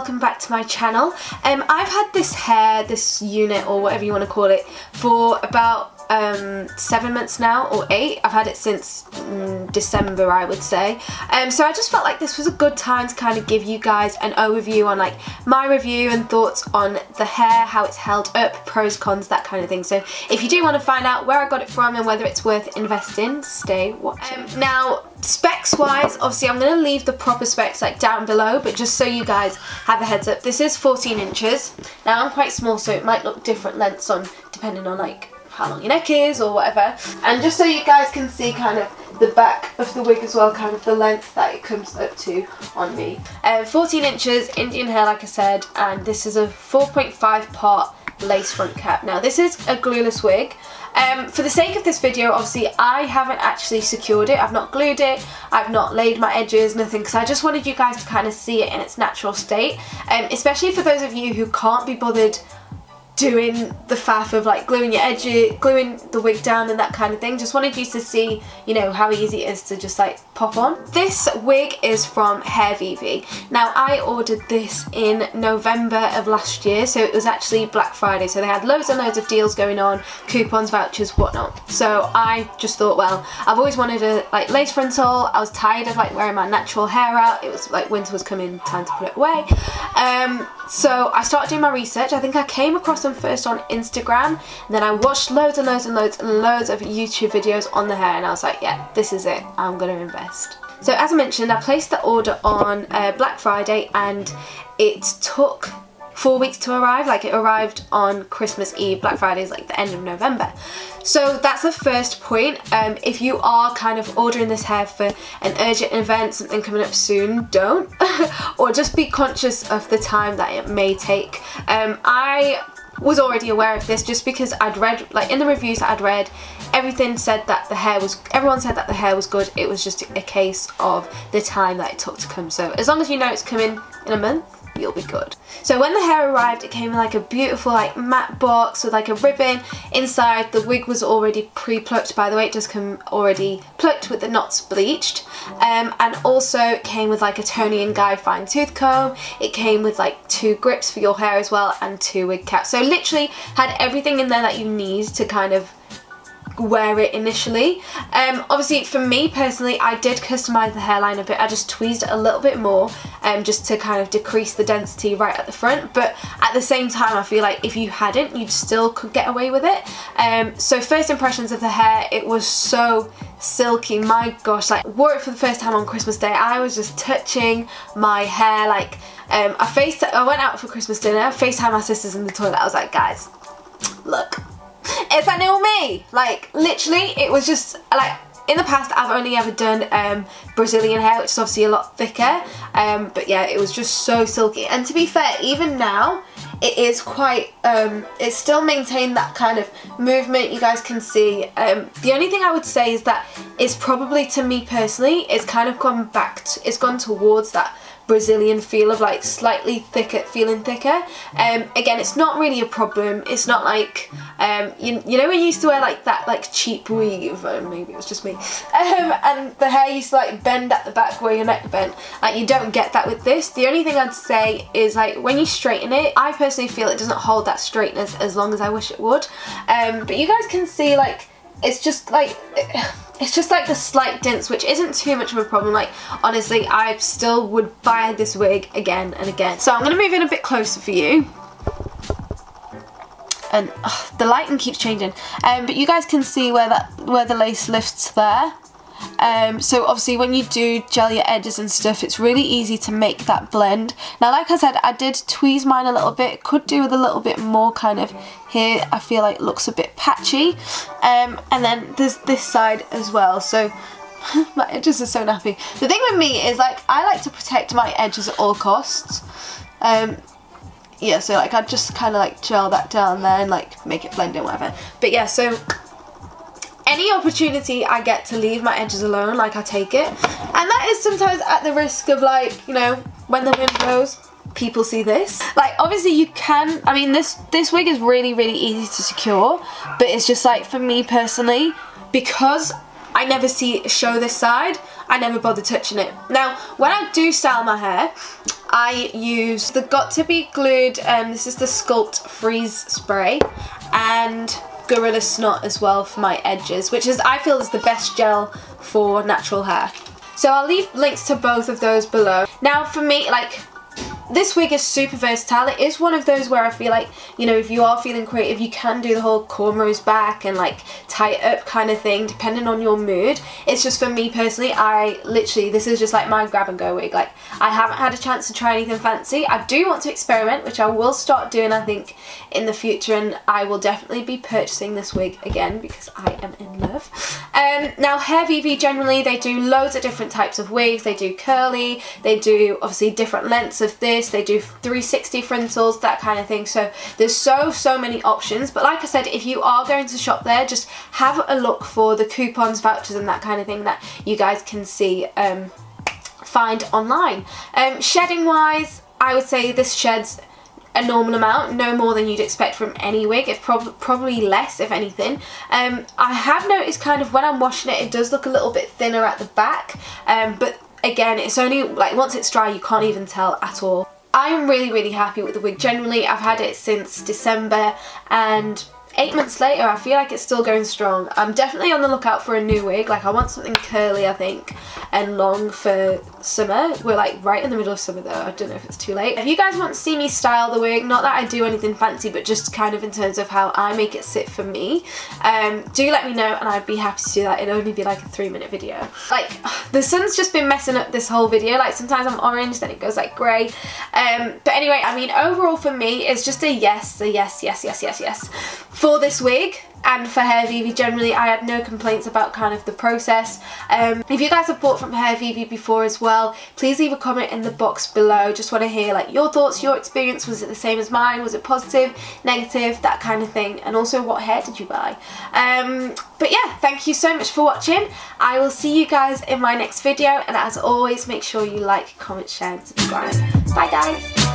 welcome back to my channel. I've had this unit or whatever you want to call it for about 7 months now, or 8. I've had it since December, I would say. So I just felt like this was a good time to kind of give you guys an overview on like my review and thoughts on the hair, how it's held up, pros, cons, that kind of thing. So if you do want to find out where I got it from and whether it's worth investing, stay watching. Now, specs wise, obviously I'm going to leave the proper specs like down below, but just so you guys have a heads up, this is 14 inches. Now I'm quite small, so it might look different lengths on depending on like how long your neck is or whatever. And just so you guys can see kind of the back of the wig as well, kind of the length that it comes up to on me. 14 inches, Indian hair like I said, and this is a 4.5 part lace front cap. Now this is a glueless wig. For the sake of this video, obviously I haven't actually secured it, I've not glued it, I've not laid my edges, nothing, because I just wanted you guys to kind of see it in its natural state, especially for those of you who can't be bothered doing the faff of like gluing your edges, gluing the wig down and that kind of thing. Just wanted you to see, you know, how easy it is to just like pop on. This wig is from Hair Vivi. Now I ordered this in November of last year, so it was actually Black Friday, so they had loads and loads of deals going on, coupons, vouchers, whatnot. So I just thought, well, I've always wanted a like lace frontal. I was tired of like wearing my natural hair out. It was like winter was coming, time to put it away. So I started doing my research. I think I came across them first on Instagram, and then I watched loads and loads and loads and loads of YouTube videos on the hair, and I was like, yeah, this is it, I'm gonna invest. So as I mentioned, I placed the order on Black Friday, and it took 4 weeks to arrive. Like, it arrived on Christmas Eve. Black Friday is like the end of November. So that's the first point. If you are kind of ordering this hair for an urgent event, something coming up soon, don't. Or just be conscious of the time that it may take. I was already aware of this just because I'd read, like in the reviews that I'd read, everyone said that the hair was good. It was just a case of the time that it took to come. So as long as you know it's coming in a month, you'll be good. So when the hair arrived, it came in like a beautiful like matte box with like a ribbon inside. The wig was already pre-plucked, by the way. It does come already plucked with the knots bleached, and also it came with like a Toni and Guy fine tooth comb. It came with like 2 grips for your hair as well, and 2 wig caps. So literally had everything in there that you need to kind of wear it initially. Obviously for me personally, I did customise the hairline a bit. I just tweezed it a little bit more, just to kind of decrease the density right at the front, but at the same time I feel like if you hadn't, you still could get away with it. So first impressions of the hair, it was so silky, my gosh. Like, wore it for the first time on Christmas Day, I was just touching my hair like, I went out for Christmas dinner, FaceTimed my sisters in the toilet. I was like, guys, look, it's a new me. Like, literally, it was just like, in the past I've only ever done Brazilian hair, which is obviously a lot thicker, but yeah, it was just so silky. And to be fair, even now it is quite, it's still maintained that kind of movement you guys can see. The only thing I would say is that it's probably, to me personally, it's kind of gone back to, it's gone towards that Brazilian feel of like slightly thicker, feeling thicker. Again, it's not really a problem. It's not like, you know when you used to wear like that like cheap weave, maybe it was just me, and the hair used to like bend at the back where your neck bent. Like, you don't get that with this. The only thing I'd say is like when you straighten it, I personally feel it doesn't hold that straightness as long as I wish it would. But you guys can see like it's just like the slight dents, which isn't too much of a problem. Like, honestly, I still would buy this wig again and again. So I'm going to move in a bit closer for you. And the lighting keeps changing. But you guys can see where the lace lifts there. So obviously when you do gel your edges and stuff, it's really easy to make that blend. Now, like I said, I did tweeze mine a little bit. Could do with a little bit more kind of here. I feel like it looks a bit patchy. And then there's this side as well. So my edges are so nappy. The thing with me is like, I like to protect my edges at all costs. Yeah, so like I just kind of like gel that down there and like make it blend in, whatever. But yeah, so any opportunity I get to leave my edges alone, like, I take it. And that is sometimes at the risk of, like, you know, when the wind blows, people see this. Like, obviously you can, I mean, this wig is really, really easy to secure, but it's just like, for me personally, because I never see it show this side. I never bother touching it. Now, when I do style my hair, I use the Got To Be Glued, this is the Sculpt Freeze Spray, and Gorilla Snot as well for my edges, which is, I feel, is the best gel for natural hair. So I'll leave links to both of those below. Now for me, like, this wig is super versatile. It is one of those where I feel like, you know, if you are feeling creative, you can do the whole cornrows back and like tie it up kind of thing, depending on your mood. It's just for me personally, I literally, this is just like my grab and go wig. Like, I haven't had a chance to try anything fancy. I do want to experiment, which I will start doing, I think, in the future, and I will definitely be purchasing this wig again because I am in love. Now, Hair Vivi generally, they do loads of different types of wigs. They do curly, they do obviously different lengths of this, they do 360 frontals, that kind of thing. So there's so many options. But like I said, if you are going to shop there, just have a look for the coupons, vouchers and that kind of thing that you guys can see, find online. Shedding wise, I would say this sheds a normal amount, no more than you'd expect from any wig. It's probably less, if anything. I have noticed kind of when I'm washing it, it does look a little bit thinner at the back, but again, it's only like once it's dry, you can't even tell at all. I'm really happy with the wig. Generally, I've had it since December, and 8 months later, I feel like it's still going strong. I'm definitely on the lookout for a new wig. Like, I want something curly, I think, and long for summer. We're like right in the middle of summer though. I don't know if it's too late. If you guys want to see me style the wig, not that I do anything fancy, but just kind of in terms of how I make it sit for me, do let me know and I'd be happy to do that. It'll only be like a 3-minute video. Like, the sun's just been messing up this whole video. Like, sometimes I'm orange, then it goes like grey. But anyway, I mean, overall for me, it's just a yes for this wig. And for Hair Vivi generally, I had no complaints about kind of the process. If you guys have bought from Hair Vivi before as well, please leave a comment in the box below. Just want to hear like your thoughts, your experience. Was it the same as mine? Was it positive, negative, that kind of thing? And also, what hair did you buy? But yeah, thank you so much for watching. I will see you guys in my next video, and as always, make sure you like, comment, share and subscribe. Bye guys!